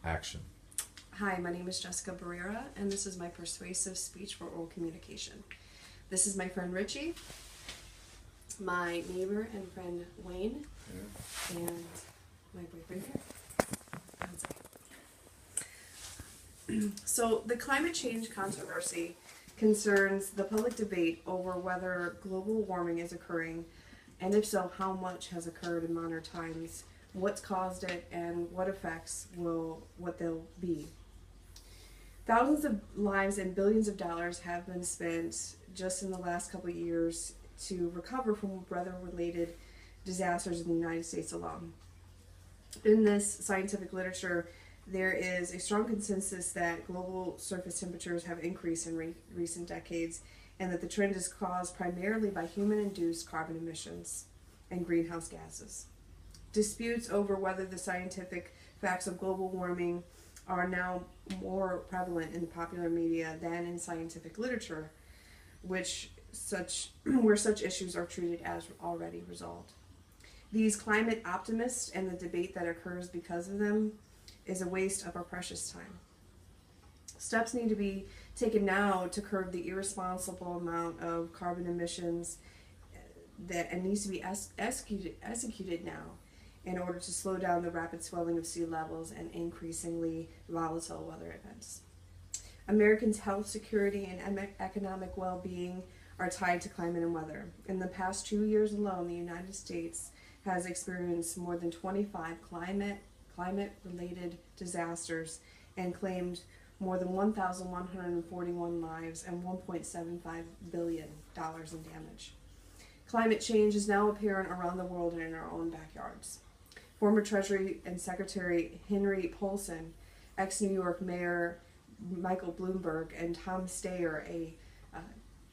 Action. Hi, my name is Jessica Barrera, and this is my persuasive speech for oral communication. This is my friend Richie, my neighbor and friend Wayne, and my boyfriend here. So the climate change controversy concerns the public debate over whether global warming is occurring, and if so, how much has occurred in modern times, what's caused it, and what effects what they'll be. Thousands of lives and billions of dollars have been spent just in the last couple of years to recover from weather-related disasters in the United States alone. In this scientific literature, there is a strong consensus that global surface temperatures have increased in recent decades, and that the trend is caused primarily by human-induced carbon emissions and greenhouse gases. Disputes over whether the scientific facts of global warming are now more prevalent in the popular media than in scientific literature, where such issues are treated as already resolved. These climate optimists and the debate that occurs because of them is a waste of our precious time. Steps need to be taken now to curb the irresponsible amount of carbon emissions that needs to be executed now in order to slow down the rapid swelling of sea levels and increasingly volatile weather events. Americans' health, security, and economic well-being are tied to climate and weather. In the past 2 years alone, the United States has experienced more than 25 climate-related disasters and claimed more than 1,141 lives and $1.75 billion in damage. Climate change is now apparent around the world and in our own backyards. Former Treasury and Secretary Henry Paulson, ex-New York Mayor Michael Bloomberg, and Tom Steyer, a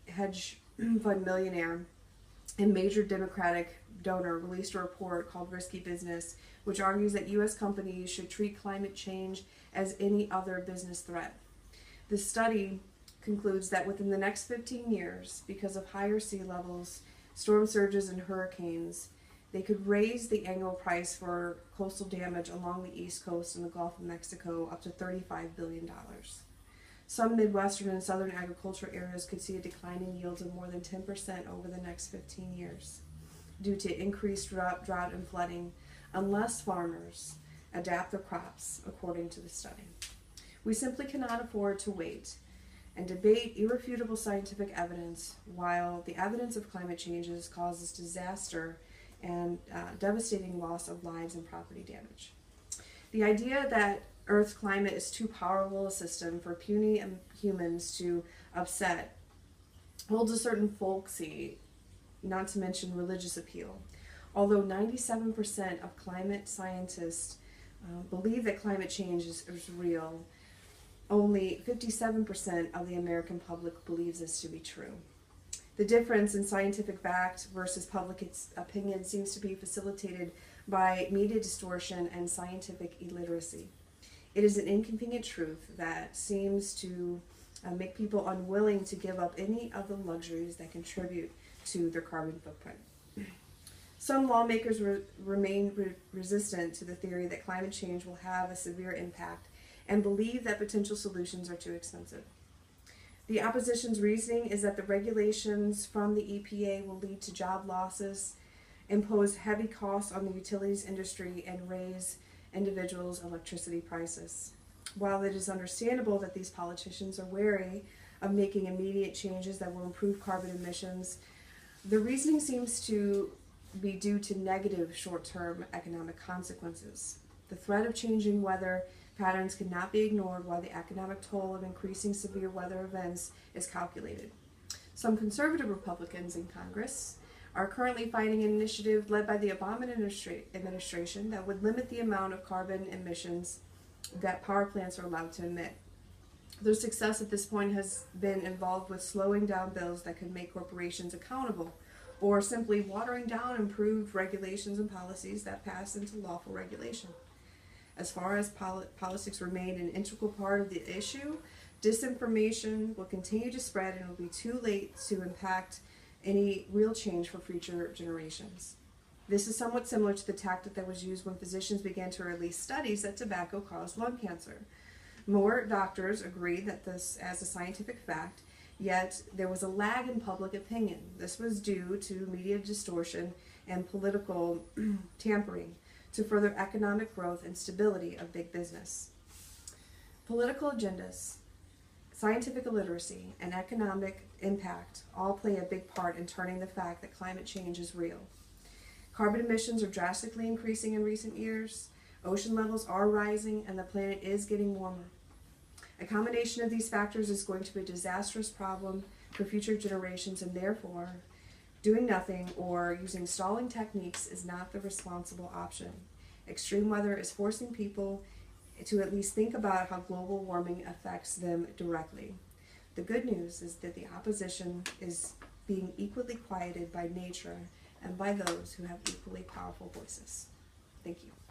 hedge fund millionaire and major Democratic donor, released a report called Risky Business, which argues that U.S. companies should treat climate change as any other business threat. The study concludes that within the next 15 years, because of higher sea levels, storm surges, and hurricanes, they could raise the annual price for coastal damage along the East Coast and the Gulf of Mexico up to $35 billion. Some Midwestern and Southern agricultural areas could see a decline in yields of more than 10% over the next 15 years due to increased drought and flooding, unless farmers adapt their crops according to the study. We simply cannot afford to wait and debate irrefutable scientific evidence while the evidence of climate changes causes disaster and devastating loss of lives and property damage. The idea that Earth's climate is too powerful a system for puny humans to upset holds a certain folksy, not to mention religious appeal. Although 97% of climate scientists believe that climate change is real, only 57% of the American public believes this to be true. The difference in scientific fact versus public opinion seems to be facilitated by media distortion and scientific illiteracy. It is an inconvenient truth that seems to make people unwilling to give up any of the luxuries that contribute to their carbon footprint. Some lawmakers remain resistant to the theory that climate change will have a severe impact and believe that potential solutions are too expensive. The opposition's reasoning is that the regulations from the EPA will lead to job losses, impose heavy costs on the utilities industry, and raise individuals' electricity prices. While it is understandable that these politicians are wary of making immediate changes that will improve carbon emissions, the reasoning seems to be due to negative short-term economic consequences. The threat of changing weather patterns cannot be ignored while the economic toll of increasing severe weather events is calculated. Some conservative Republicans in Congress are currently fighting an initiative led by the Obama administration that would limit the amount of carbon emissions that power plants are allowed to emit. Their success at this point has been involved with slowing down bills that could make corporations accountable, or simply watering down improved regulations and policies that pass into lawful regulation. As far as politics remain an integral part of the issue, disinformation will continue to spread and it will be too late to impact any real change for future generations. This is somewhat similar to the tactic that was used when physicians began to release studies that tobacco caused lung cancer. More doctors agreed that this as a scientific fact, yet there was a lag in public opinion. This was due to media distortion and political tampering to further economic growth and stability of big business. Political agendas, scientific illiteracy, and economic impact all play a big part in turning the fact that climate change is real. Carbon emissions are drastically increasing in recent years. Ocean levels are rising, and the planet is getting warmer. A combination of these factors is going to be a disastrous problem for future generations, and therefore, doing nothing or using stalling techniques is not the responsible option. Extreme weather is forcing people to at least think about how global warming affects them directly. The good news is that the opposition is being equally quieted by nature and by those who have equally powerful voices. Thank you.